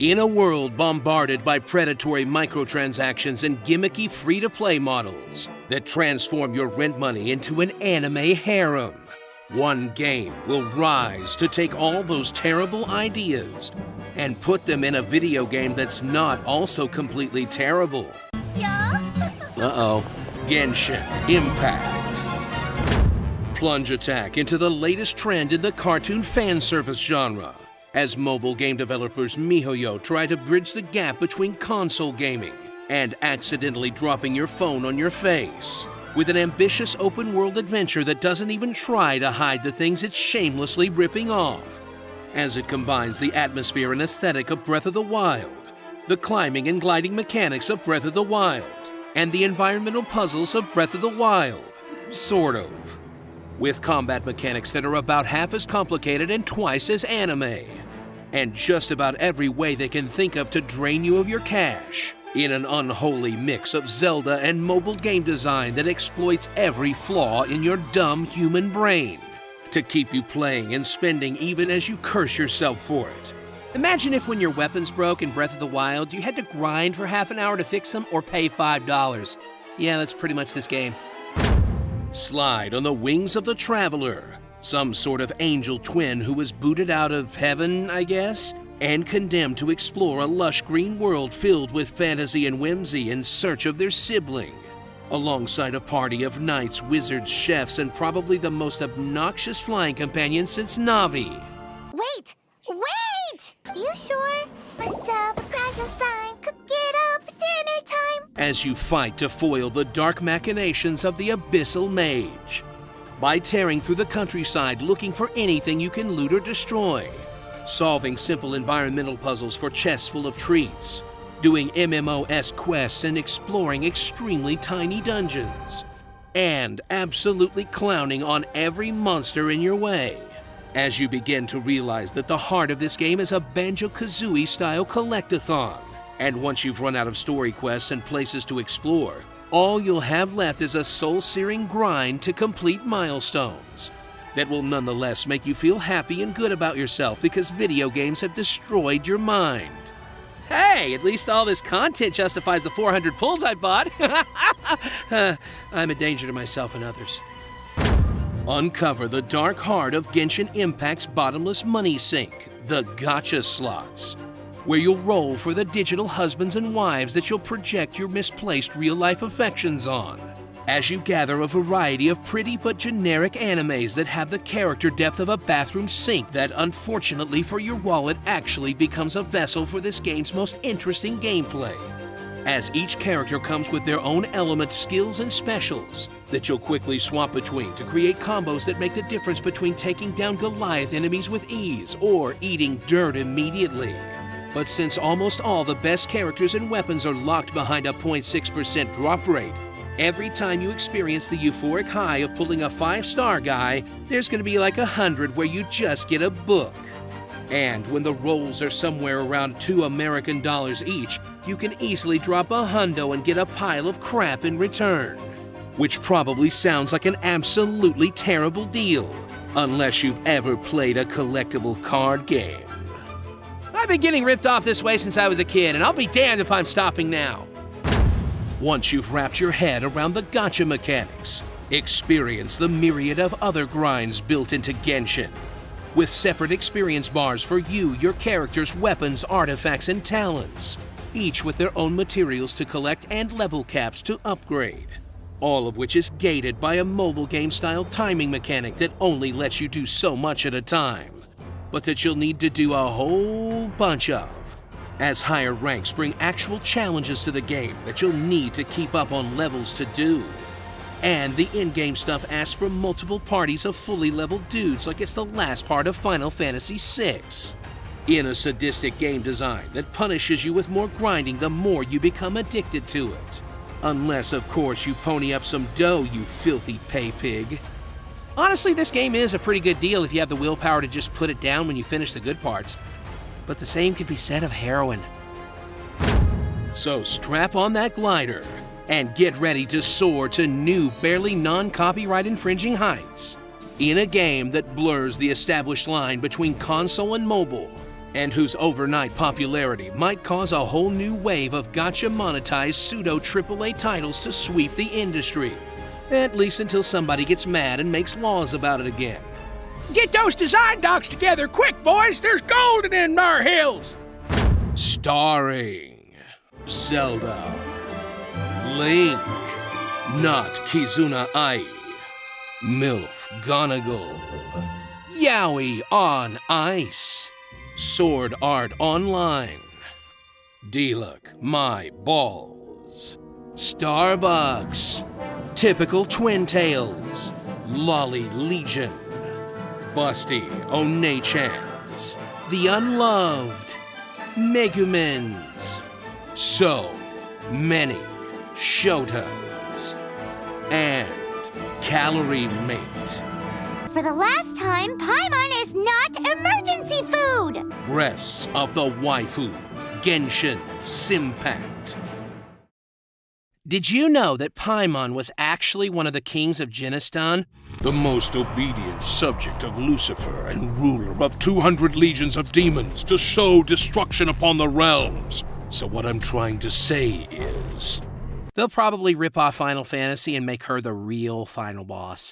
In a world bombarded by predatory microtransactions and gimmicky free-to-play models that transform your rent money into an anime harem, one game will rise to take all those terrible ideas and put them in a video game that's not also completely terrible. Uh-oh. Genshin Impact. Plunge attack into the latest trend in the cartoon fan service genre, as mobile game developers MiHoYo try to bridge the gap between console gaming and accidentally dropping your phone on your face, with an ambitious open-world adventure that doesn't even try to hide the things it's shamelessly ripping off, as it combines the atmosphere and aesthetic of Breath of the Wild, the climbing and gliding mechanics of Breath of the Wild, and the environmental puzzles of Breath of the Wild, sort of, with combat mechanics that are about half as complicated and twice as anime, and just about every way they can think of to drain you of your cash, in an unholy mix of Zelda and mobile game design that exploits every flaw in your dumb human brain, to keep you playing and spending even as you curse yourself for it. Imagine if when your weapons broke in Breath of the Wild, you had to grind for half an hour to fix them or pay $5. Yeah, that's pretty much this game. Slide on the wings of the Traveler, some sort of angel twin who was booted out of heaven, I guess, and condemned to explore a lush green world filled with fantasy and whimsy in search of their sibling, alongside a party of knights, wizards, chefs, and probably the most obnoxious flying companion since Navi. Wait! You sure? Myself, a crash no sign, cook it up, dinner time. As you fight to foil the dark machinations of the Abyssal Mage, by tearing through the countryside looking for anything you can loot or destroy, solving simple environmental puzzles for chests full of treats, doing MMO-esque quests and exploring extremely tiny dungeons, and absolutely clowning on every monster in your way, as you begin to realize that the heart of this game is a Banjo-Kazooie style collectathon, and once you've run out of story quests and places to explore, all you'll have left is a soul-searing grind to complete milestones that will nonetheless make you feel happy and good about yourself because video games have destroyed your mind. Hey, at least all this content justifies the 400 pulls I bought. I'm a danger to myself and others. Uncover the dark heart of Genshin Impact's bottomless money sink, the gacha slots, where you'll roll for the digital husbands and wives that you'll project your misplaced real-life affections on, as you gather a variety of pretty but generic animes that have the character depth of a bathroom sink that, unfortunately for your wallet, actually becomes a vessel for this game's most interesting gameplay, as each character comes with their own element, skills, and specials that you'll quickly swap between to create combos that make the difference between taking down Goliath enemies with ease or eating dirt immediately. But since almost all the best characters and weapons are locked behind a 0.6% drop rate, every time you experience the euphoric high of pulling a 5-star guy, there's going to be like 100 where you just get a book. And when the rolls are somewhere around $2 American each, you can easily drop $100 and get a pile of crap in return, which probably sounds like an absolutely terrible deal, unless you've ever played a collectible card game. I've been getting ripped off this way since I was a kid, and I'll be damned if I'm stopping now. Once you've wrapped your head around the gacha mechanics, experience the myriad of other grinds built into Genshin, with separate experience bars for you, your characters, weapons, artifacts, and talents, each with their own materials to collect and level caps to upgrade, all of which is gated by a mobile game-style timing mechanic that only lets you do so much at a time, but that you'll need to do a whole bunch of, as higher ranks bring actual challenges to the game that you'll need to keep up on levels to do. And the in-game stuff asks for multiple parties of fully leveled dudes like it's the last part of Final Fantasy VI, in a sadistic game design that punishes you with more grinding the more you become addicted to it. Unless, of course, you pony up some dough, you filthy pay pig. Honestly, this game is a pretty good deal if you have the willpower to just put it down when you finish the good parts. But the same could be said of heroin. So strap on that glider and get ready to soar to new, barely non-copyright infringing heights in a game that blurs the established line between console and mobile, and whose overnight popularity might cause a whole new wave of gacha monetized pseudo AAA titles to sweep the industry. At least until somebody gets mad and makes laws about it again. Get those design docs together quick, boys! There's gold in them thar hills! Starring Zelda, Link, not Kizuna Ai, MILF Gonagle, Yaoi on Ice, Sword Art Online, D-Look My Balls, Starbucks, Typical Twin Tails, Lolly Legion, Busty One-chans, The Unloved, Megumens, So Many Shotas, and Calorie Mate. For the last time, Paimon is not emergency food! Breasts of the waifu, Genshin Simpact. Did you know that Paimon was actually one of the kings of Genistan? The most obedient subject of Lucifer and ruler of 200 legions of demons to sow destruction upon the realms. So what I'm trying to say is... they'll probably rip off Final Fantasy and make her the real final boss.